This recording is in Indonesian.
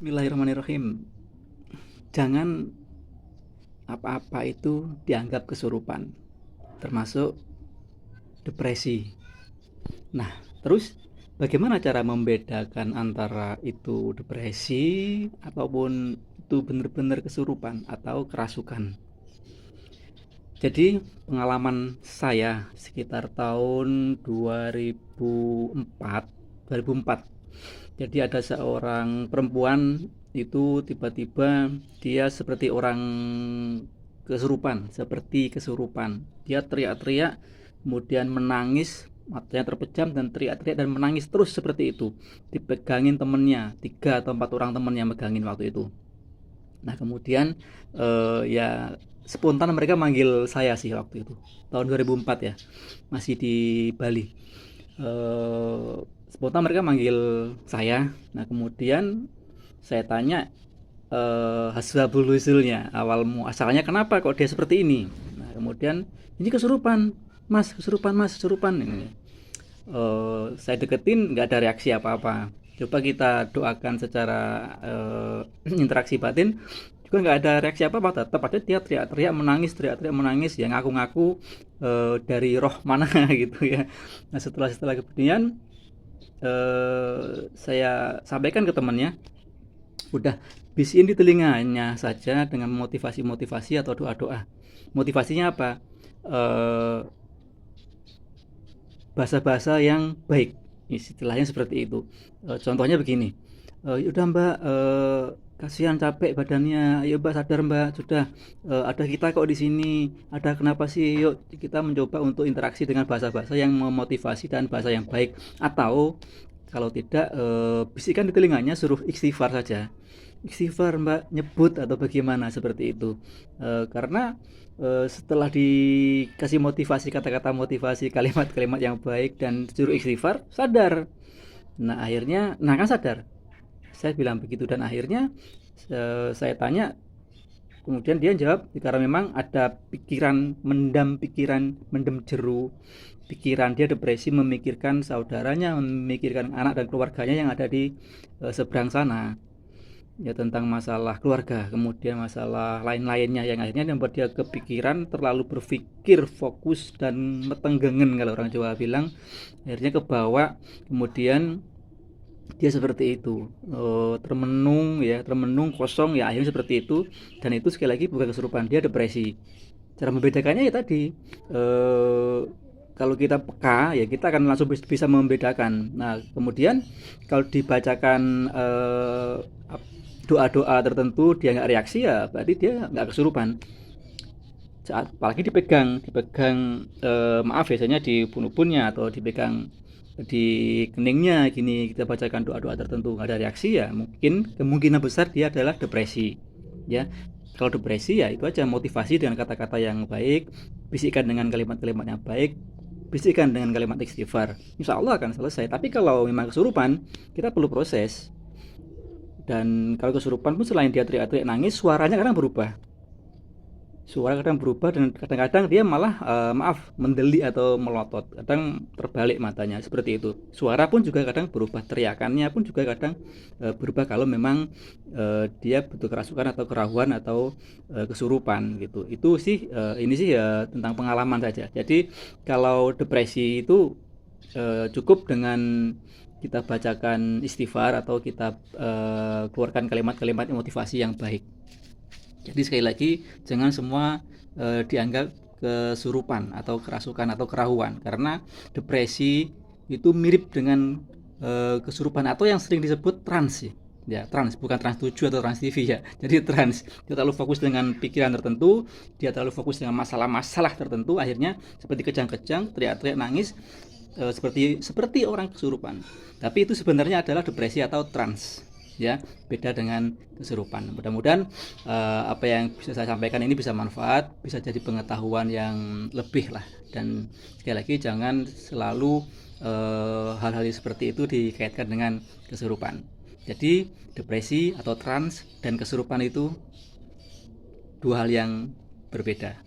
Bismillahirrahmanirrahim. Jangan apa-apa itu dianggap kesurupan, termasuk depresi. Nah, terus bagaimana cara membedakan antara itu depresi ataupun itu benar-benar kesurupan atau kerasukan? Jadi, pengalaman saya sekitar tahun 2004. Jadi ada seorang perempuan itu tiba-tiba dia seperti orang kesurupan. Dia teriak-teriak, kemudian menangis, matanya terpejam dan teriak-teriak dan menangis terus seperti itu. Dipegangin temennya, 3 atau 4 orang temennya megangin waktu itu. Nah kemudian ya spontan mereka manggil saya sih waktu itu, tahun 2004 ya, masih di Bali. Spontan mereka manggil saya. Nah kemudian saya tanya asbabul nuzulnya, awal muasalnya kenapa kok dia seperti ini. Nah kemudian ini kesurupan mas, kesurupan ini. Saya deketin nggak ada reaksi apa-apa. Coba kita doakan secara interaksi batin juga nggak ada reaksi apa-apa, tetap aja dia teriak-teriak menangis ya, ngaku-ngaku dari roh mana gitu ya. Nah setelah kemudian saya sampaikan ke temannya, udah bisiin di telinganya saja dengan motivasi-motivasi atau doa-doa. Motivasinya apa? Bahasa-bahasa yang baik, istilahnya seperti itu. Contohnya begini, udah mbak, kasihan capek badannya, ayo mbak sadar mbak, sudah ada kita kok di sini, ada kenapa sih, yuk kita mencoba untuk interaksi dengan bahasa-bahasa yang memotivasi dan bahasa yang baik. Atau kalau tidak, bisikan di telinganya, suruh istighfar saja. Istighfar mbak, nyebut atau bagaimana seperti itu. Karena setelah dikasih motivasi, kata-kata motivasi, kalimat-kalimat yang baik dan suruh istighfar, sadar. Nah akhirnya, nah kan sadar, saya bilang begitu. Dan akhirnya saya tanya, kemudian dia jawab karena memang ada pikiran mendem jeru pikiran dia, depresi, memikirkan saudaranya, memikirkan anak dan keluarganya yang ada di seberang sana, ya, tentang masalah keluarga, kemudian masalah lain-lainnya yang akhirnya membuat dia kepikiran, terlalu berpikir fokus dan metenggengen kalau orang Jawa bilang, akhirnya kebawa, kemudian dia seperti itu, termenung ya, termenung kosong ya, akhirnya seperti itu. Dan itu sekali lagi bukan kesurupan, dia depresi. Cara membedakannya ya tadi, eh, kalau kita peka ya kita akan langsung bisa membedakan. Nah kemudian kalau dibacakan doa-doa tertentu dia nggak reaksi, ya berarti dia nggak kesurupan. Saat apalagi dipegang maaf, biasanya di pun-punnya atau dipegang di keningnya gini, kita bacakan doa-doa tertentu nggak ada reaksi, ya mungkin kemungkinan besar dia adalah depresi ya. Kalau depresi ya itu aja, motivasi dengan kata-kata yang baik, bisikan dengan kalimat-kalimat yang baik, bisikan dengan kalimat istighfar, insya Allah akan selesai. Tapi kalau memang kesurupan, kita perlu proses. Dan kalau kesurupan pun selain dia teriak-teriak nangis, suaranya kadang berubah. Suara kadang berubah dan kadang-kadang dia malah maaf, mendeli atau melotot, kadang terbalik matanya seperti itu. Suara pun juga kadang berubah, teriakannya pun juga kadang berubah kalau memang dia butuh kerasukan atau kerahuan atau kesurupan gitu. Itu sih ini sih ya tentang pengalaman saja. Jadi kalau depresi itu cukup dengan kita bacakan istighfar atau kita keluarkan kalimat-kalimat motivasi yang baik. Jadi sekali lagi, jangan semua dianggap kesurupan atau kerasukan atau kerahuan, karena depresi itu mirip dengan kesurupan atau yang sering disebut trans ya, trans, bukan trans 7 atau trans TV ya. Jadi trans, dia terlalu fokus dengan pikiran tertentu, dia terlalu fokus dengan masalah-masalah tertentu, akhirnya seperti kejang-kejang, teriak-teriak, nangis, seperti seperti orang kesurupan. Tapi itu sebenarnya adalah depresi atau trans ya, beda dengan kesurupan. Mudah-mudahan apa yang bisa saya sampaikan ini bisa manfaat, bisa jadi pengetahuan yang lebih lah. Dan sekali lagi jangan selalu hal-hal seperti itu dikaitkan dengan kesurupan. Jadi depresi atau trans dan kesurupan itu dua hal yang berbeda.